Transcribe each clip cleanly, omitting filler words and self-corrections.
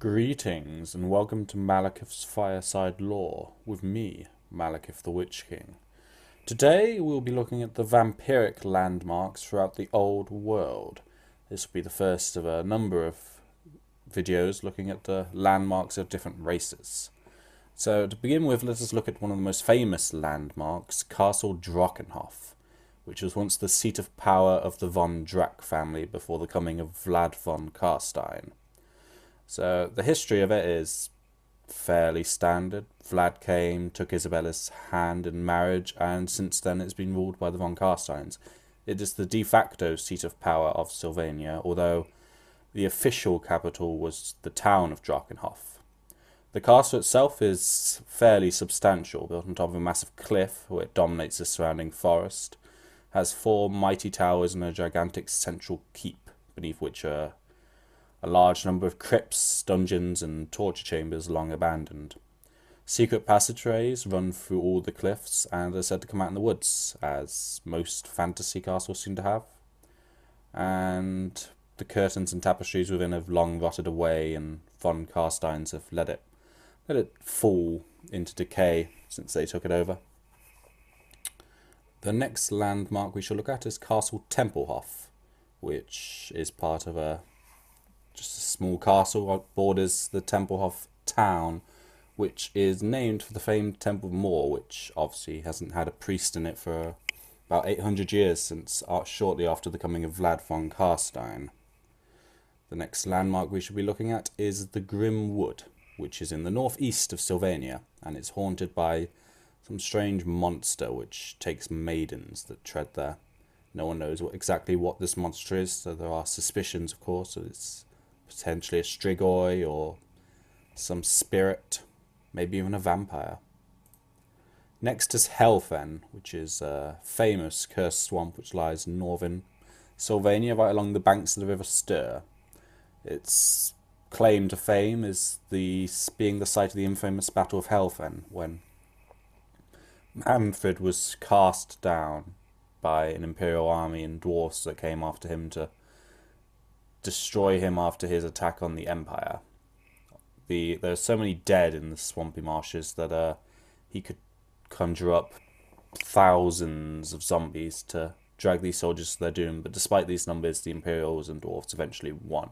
Greetings and welcome to Malekith's Fireside Lore with me, Malekith the Witch King. Today we'll be looking at the vampiric landmarks throughout the old world. This will be the first of a number of videos looking at the landmarks of different races. So to begin with, let us look at one of the most famous landmarks, Castle Drakenhof, which was once the seat of power of the von Drack family before the coming of Vlad von Carstein. So the history of it is fairly standard. Vlad came, took Isabella's hand in marriage, and since then it's been ruled by the von Carsteins. It is the de facto seat of power of Sylvania, although the official capital was the town of Drakenhof. The castle itself is fairly substantial, built on top of a massive cliff where it dominates the surrounding forest. It has 4 mighty towers and a gigantic central keep, beneath which are a large number of crypts, dungeons, and torture chambers long abandoned. Secret passageways run through all the cliffs and are said to come out in the woods, as most fantasy castles seem to have. And the curtains and tapestries within have long rotted away, and von Carsteins have let it fall into decay since they took it over. The next landmark we shall look at is Castle Tempelhof, which is part of just a small castle that borders the Tempelhof town, which is named for the famed Temple of Moor, which obviously hasn't had a priest in it for about 800 years since shortly after the coming of Vlad von Carstein. The next landmark we should be looking at is the Grim Wood, which is in the northeast of Sylvania, and it's haunted by some strange monster which takes maidens that tread there. No one knows exactly what this monster is, so there are suspicions, of course, that it's potentially a strigoi or some spirit, maybe even a vampire. Next is Helfen, which is a famous cursed swamp which lies in northern Sylvania, right along the banks of the River Styr. Its claim to fame is being the site of the infamous Battle of Helfen, when Manfred was cast down by an imperial army and dwarfs that came after him to destroy him after his attack on the Empire. There's so many dead in the swampy marshes that he could conjure up thousands of zombies to drag these soldiers to their doom, but despite these numbers, the Imperials and dwarfs eventually won.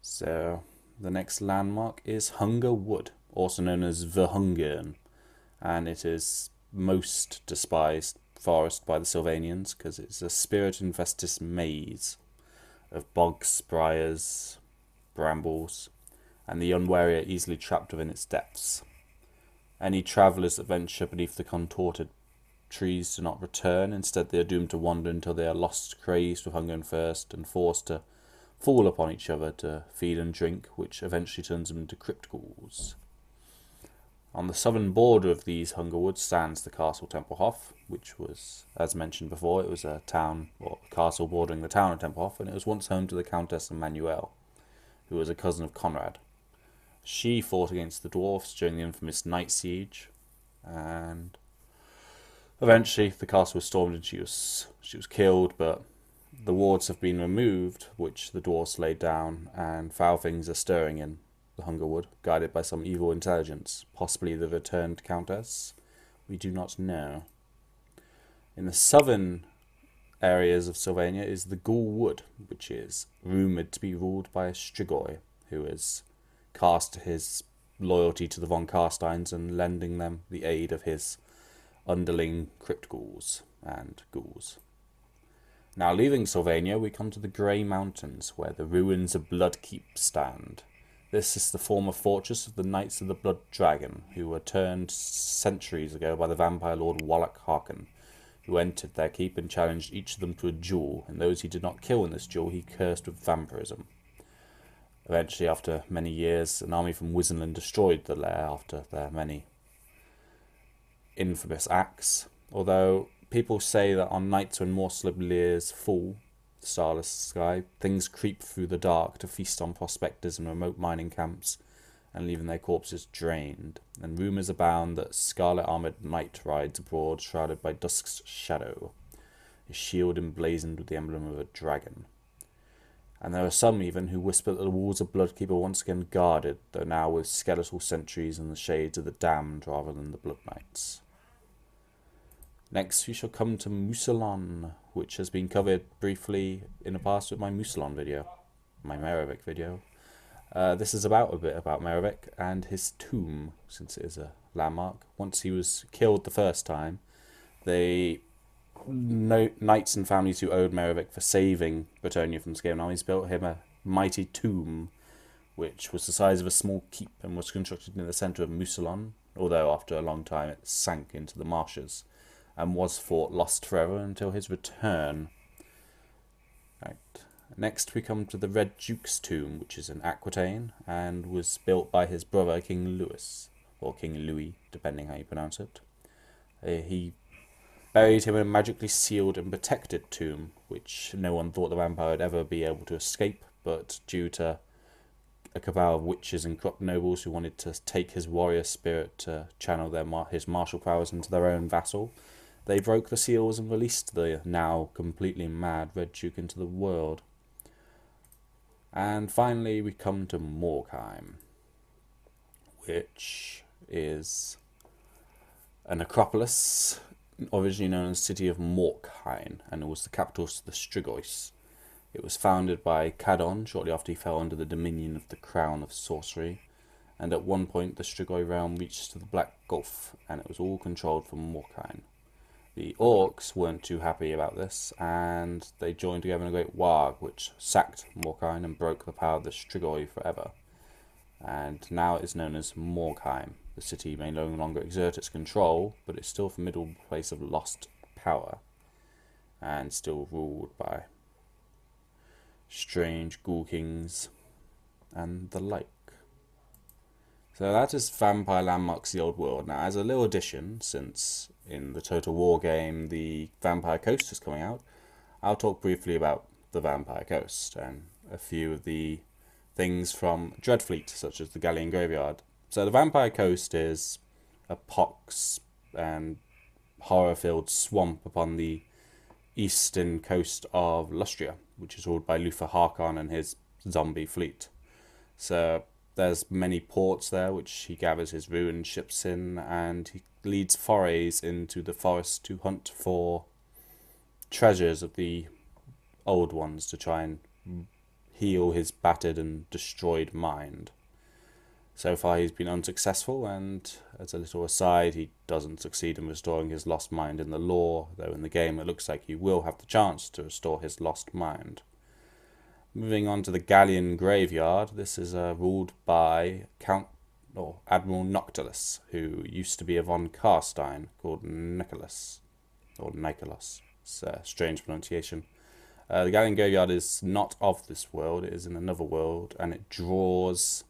So the next landmark is Hunger Wood, also known as Verhungern, and it is most despised forest by the Sylvanians because it's a spirit-infested maze of bogs, briars, brambles, and the unwary are easily trapped within its depths. Any travellers that venture beneath the contorted trees do not return. Instead, they are doomed to wander until they are lost, crazed with hunger and thirst, and forced to fall upon each other to feed and drink, which eventually turns them into crypt ghouls. On the southern border of these Hunger Woods stands the Castle Tempelhof, which was, as mentioned before, it was a town or a castle bordering the town of Tempelhof, and it was once home to the Countess Emmanuel, who was a cousin of Conrad. She fought against the dwarfs during the infamous Night Siege, and eventually the castle was stormed and she was killed, but the wards have been removed, which the dwarfs laid down, and foul things are stirring in the Hunger Wood, guided by some evil intelligence, possibly the returned Countess. We do not know. In the southern areas of Sylvania is the Ghoul Wood, which is rumoured to be ruled by a strigoi, who has cast his loyalty to the von Carsteins and lending them the aid of his underling crypt ghouls and ghouls. Now, leaving Sylvania, we come to the Grey Mountains, where the ruins of Bloodkeep stand. This is the former fortress of the Knights of the Blood Dragon, who were turned centuries ago by the vampire lord Wallach Harkin, who entered their keep and challenged each of them to a duel, and those he did not kill in this duel he cursed with vampirism. Eventually, after many years, an army from Wisenland destroyed the lair after their many infamous acts, although people say that on nights when mortal leers fall, the starless sky, things creep through the dark to feast on prospectors in remote mining camps and leaving their corpses drained, and rumours abound that scarlet-armoured knight rides abroad shrouded by dusk's shadow, his shield emblazoned with the emblem of a dragon. And there are some even who whisper that the walls of Bloodkeep are once again guarded, though now with skeletal sentries and the shades of the damned rather than the Blood Knights. Next we shall come to Musalon, which has been covered briefly in the past with my Musalon video, my Merevik video. This is a bit about Merevik and his tomb, since it is a landmark. Once he was killed the first time, knights and families who owed Merevik for saving Bretonnia from Skaven armies built him a mighty tomb, which was the size of a small keep and was constructed in the centre of Musalon, although after a long time it sank into the marshes and was thought lost forever until his return. Right. Next we come to the Red Duke's tomb, which is in Aquitaine and was built by his brother King Louis, or King Louis, depending how you pronounce it. He buried him in a magically sealed and protected tomb, which no one thought the vampire would ever be able to escape, but due to a cabal of witches and corrupt nobles who wanted to take his warrior spirit to channel his martial powers into their own vassal, they broke the seals and released the now completely mad Red Duke into the world. And finally we come to Morkheim, which is a necropolis originally known as the city of Morkheim, and it was the capital of the Strigois. It was founded by Cadon shortly after he fell under the dominion of the Crown of Sorcery, and at one point the Strigoi realm reached to the Black Gulf, and it was all controlled from Morkheim. The Orcs weren't too happy about this, and they joined together in a great warg, which sacked Morkheim and broke the power of the Strigoi forever. And now it is known as Morkheim. The city may no longer exert its control, but it's still a formidable place of lost power, and still ruled by strange ghoul kings and the like. So that is Vampire Landmarks the Old World. Now, as a little addition, since in the Total War game the Vampire Coast is coming out, I'll talk briefly about the Vampire Coast and a few of the things from Dreadfleet, such as the Galleon Graveyard. So the Vampire Coast is a pox and horror-filled swamp upon the eastern coast of Lustria, which is ruled by Luther Harkon and his zombie fleet. So there's many ports there which he gathers his ruined ships in, and he leads forays into the forest to hunt for treasures of the old ones to try and heal his battered and destroyed mind. So far he's been unsuccessful, and as a little aside, he doesn't succeed in restoring his lost mind in the lore, though in the game it looks like he will have the chance to restore his lost mind. Moving on to the Galleon Graveyard, this is ruled by Admiral Noctilus, who used to be a von Carstein called Nicholas. It's a strange pronunciation. The Galleon Graveyard is not of this world, it is in another world, and it draws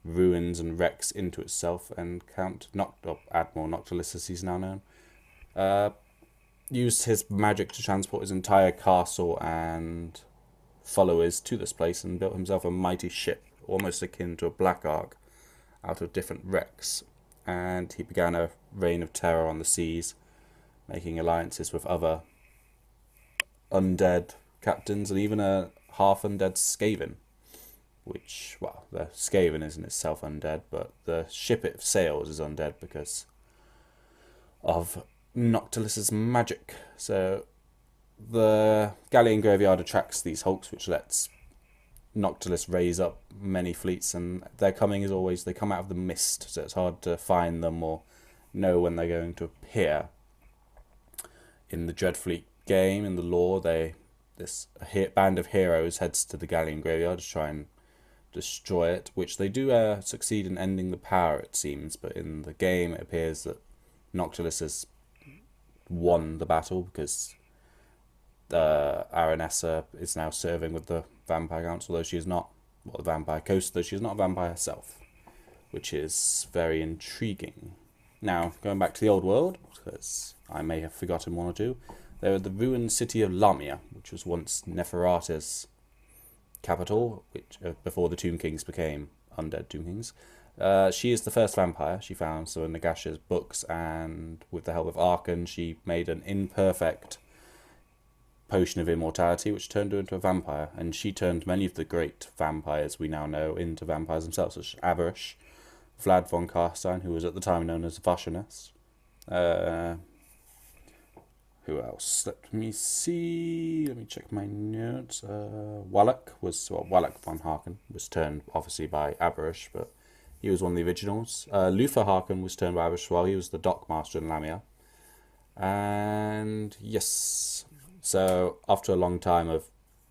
ruins and wrecks into itself, and Admiral Noctilus, as he's now known, used his magic to transport his entire castle and followers to this place and built himself a mighty ship, almost akin to a black ark, out of different wrecks, and he began a reign of terror on the seas, making alliances with other undead captains and even a half-undead Skaven, which, well, the Skaven isn't itself undead, but the ship it sails is undead because of Noctilus's magic. So the Galleon Graveyard attracts these hulks, which lets Noctilus raise up many fleets, and their coming is always, they come out of the mist, so it's hard to find them or know when they're going to appear. In the Dreadfleet game, in the lore, this band of heroes heads to the Galleon Graveyard to try and destroy it, which they do succeed in ending the power, it seems, but in the game it appears that Noctilus has won the battle because Aranessa is now serving with the Vampire Council, though she is not, the Vampire Coast, though she is not a vampire herself, which is very intriguing. Now, going back to the old world, because I may have forgotten one or two, there are the ruined city of Lamia, which was once Neferata's capital, which before the Tomb Kings became undead Tomb Kings. She is the first vampire. She found some of Nagash's books, and with the help of Arkan, she made an imperfect potion of immortality, which turned her into a vampire, and she turned many of the great vampires we now know into vampires themselves, such as Avarish, Vlad von Carstein, who was at the time known as Vashinus. Who else? Let me see. Let me check my notes. Wallach von Harken was turned obviously by Avarish, but he was one of the originals. Luther Harken was turned by Avarish as well. He was the Dockmaster in Lamia. And yes, so after a long time of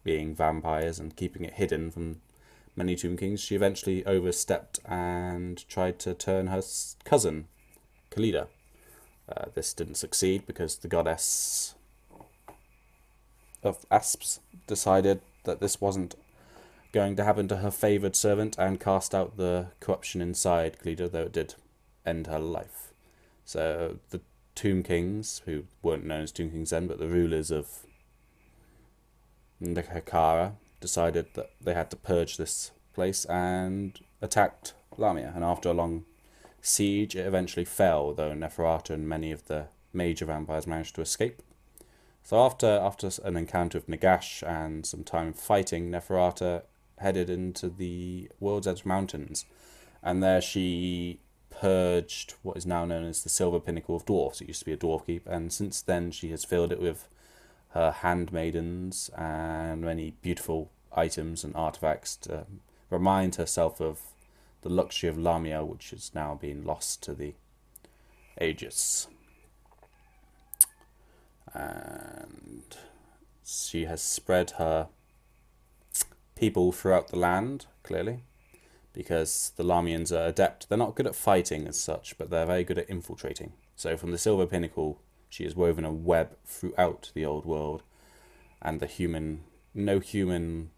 being vampires and keeping it hidden from many Tomb Kings, she eventually overstepped and tried to turn her cousin, Khalida. This didn't succeed because the goddess of Asps decided that this wasn't going to happen to her favoured servant and cast out the corruption inside Khalida, though it did end her life. So the Tomb Kings, who weren't known as Tomb Kings then, but the rulers of Nekakara, decided that they had to purge this place and attacked Lamia. And after a long siege, it eventually fell, though Neferata and many of the major vampires managed to escape. So after an encounter with Nagash and some time fighting, Neferata headed into the World's Edge Mountains, and there she purged what is now known as the Silver Pinnacle of Dwarfs. It used to be a dwarf keep, and since then she has filled it with her handmaidens and many beautiful items and artifacts to remind herself of the luxury of Lamia, which has now been lost to the ages. And she has spread her people throughout the land, clearly, because the Lamians are adept. They're not good at fighting as such, but they're very good at infiltrating. So from the Silver Pinnacle, she has woven a web throughout the old world, and no human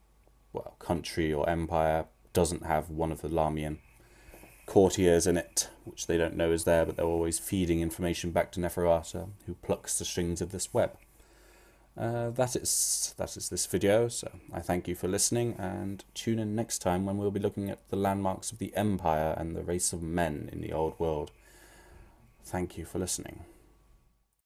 country or empire doesn't have one of the Lamian courtiers in it, which they don't know is there, but they're always feeding information back to Neferata, who plucks the strings of this web. That is this video, so I thank you for listening, and tune in next time when we'll be looking at the landmarks of the Empire and the race of men in the old world. Thank you for listening.